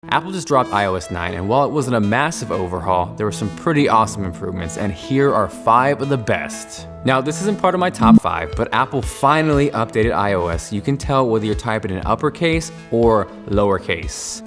Apple just dropped iOS 9, and while it wasn't a massive overhaul, there were some pretty awesome improvements, and here are 5 of the best. Now, this isn't part of my top 5, but Apple finally updated iOS. You can tell whether you're typing in uppercase or lowercase.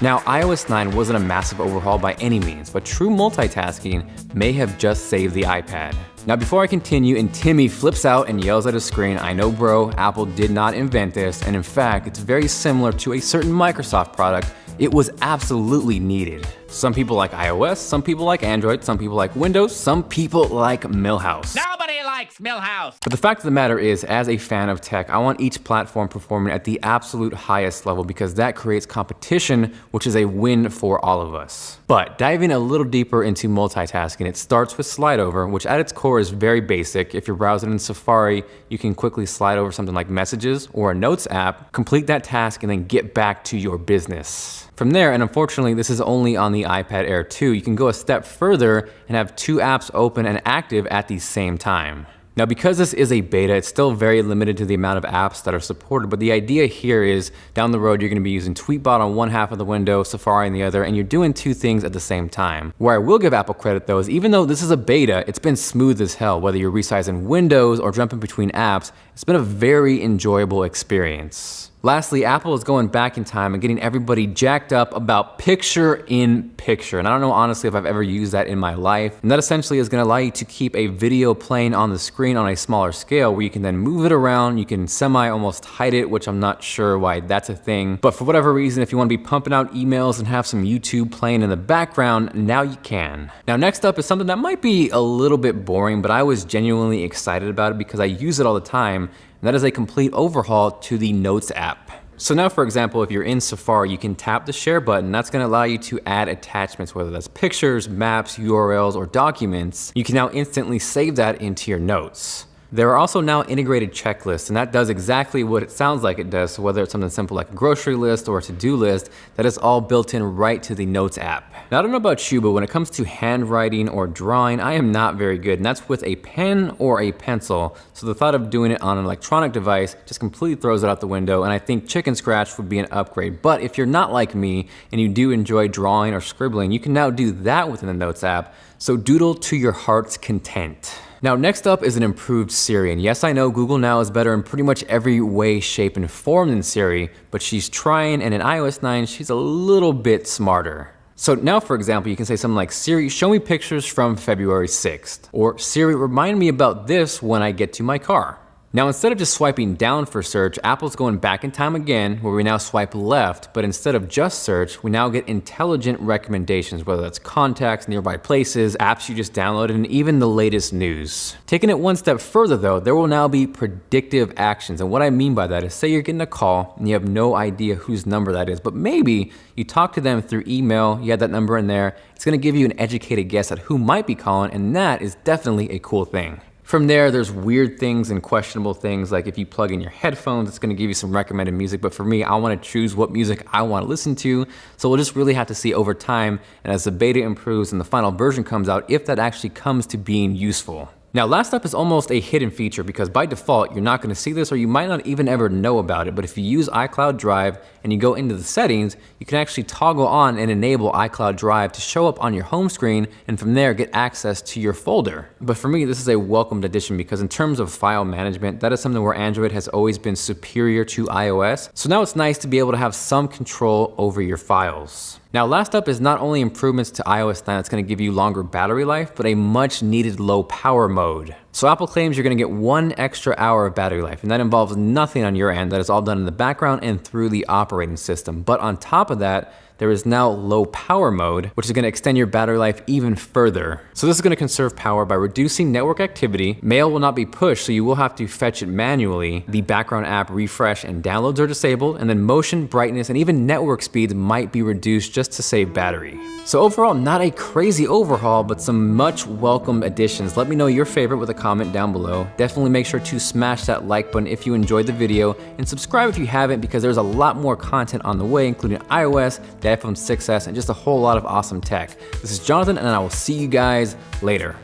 Now, iOS 9 wasn't a massive overhaul by any means, but true multitasking may have just saved the iPad. Now, before I continue and Timmy flips out and yells at his screen, I know bro, Apple did not invent this, and in fact, it's very similar to a certain Microsoft product. It was absolutely needed. Some people like iOS, some people like Android, some people like Windows, some people like Milhouse. Nobody likes Milhouse. But the fact of the matter is, as a fan of tech, I want each platform performing at the absolute highest level because that creates competition, which is a win for all of us. But diving a little deeper into multitasking, it starts with slide over, which at its core is very basic. If you're browsing in Safari, you can quickly slide over something like Messages or a Notes app, complete that task, and then get back to your business. From there, and unfortunately this is only on the iPad Air 2, you can go a step further and have 2 apps open and active at the same time. Now, because this is a beta, it's still very limited to the amount of apps that are supported, but the idea here is down the road, you're gonna be using Tweetbot on one half of the window, Safari on the other, and you're doing 2 things at the same time. Where I will give Apple credit though is even though this is a beta, it's been smooth as hell. Whether you're resizing windows or jumping between apps, it's been a very enjoyable experience. Lastly, Apple is going back in time and getting everybody jacked up about picture-in-picture. And I don't know honestly if I've ever used that in my life. And that essentially is gonna allow you to keep a video playing on the screen on a smaller scale where you can then move it around, you can almost hide it, which I'm not sure why that's a thing. But for whatever reason, if you wanna be pumping out emails and have some YouTube playing in the background, now you can. Now, next up is something that might be a little bit boring, but I was genuinely excited about it because I use it all the time. And that is a complete overhaul to the Notes app. So now, for example, if you're in Safari, you can tap the share button. That's gonna allow you to add attachments, whether that's pictures, maps, URLs, or documents. You can now instantly save that into your notes. There are also now integrated checklists, and that does exactly what it sounds like it does. So whether it's something simple like a grocery list or a to-do list, that is all built in right to the Notes app. Now, I don't know about you, but when it comes to handwriting or drawing, I am not very good, and that's with a pen or a pencil. So the thought of doing it on an electronic device just completely throws it out the window, and I think Chicken Scratch would be an upgrade. But if you're not like me and you do enjoy drawing or scribbling, you can now do that within the Notes app. So doodle to your heart's content. Now, next up is an improved Siri, and yes, I know Google now is better in pretty much every way, shape, and form than Siri, but she's trying, and in iOS 9, she's a little bit smarter. So now, for example, you can say something like, Siri, show me pictures from February 6th, or Siri, remind me about this when I get to my car. Now, instead of just swiping down for search, Apple's going back in time again, where we now swipe left, but instead of just search, we now get intelligent recommendations, whether that's contacts, nearby places, apps you just downloaded, and even the latest news. Taking it one step further though, there will now be predictive actions. And what I mean by that is, say you're getting a call and you have no idea whose number that is, but maybe you talk to them through email, you had that number in there, it's gonna give you an educated guess at who might be calling, and that is definitely a cool thing. From there, there's weird things and questionable things, like if you plug in your headphones, it's gonna give you some recommended music, but for me, I wanna choose what music I wanna listen to, so we'll just really have to see over time, and as the beta improves and the final version comes out, if that actually comes to being useful. Now, last up is almost a hidden feature because by default, you're not gonna see this or you might not even ever know about it, but if you use iCloud Drive and you go into the settings, you can actually toggle on and enable iCloud Drive to show up on your home screen and from there get access to your folder. But for me, this is a welcomed addition because in terms of file management, that is something where Android has always been superior to iOS. So now it's nice to be able to have some control over your files. Now, last up is not only improvements to iOS 9 that's gonna give you longer battery life, but a much needed low power mode. So Apple claims you're gonna get 1 extra hour of battery life, and that involves nothing on your end. That is all done in the background and through the operating system. But on top of that, there is now low power mode, which is gonna extend your battery life even further. So this is gonna conserve power by reducing network activity. Mail will not be pushed, so you will have to fetch it manually. The background app refresh and downloads are disabled, and then motion, brightness, and even network speeds might be reduced just to save battery. So overall, not a crazy overhaul, but some much welcome additions. Let me know your favorite with a comment down below. Definitely make sure to smash that like button if you enjoyed the video, and subscribe if you haven't because there's a lot more content on the way, including iOS, the iPhone 6s, and just a whole lot of awesome tech. This is Jonathan, and I will see you guys later.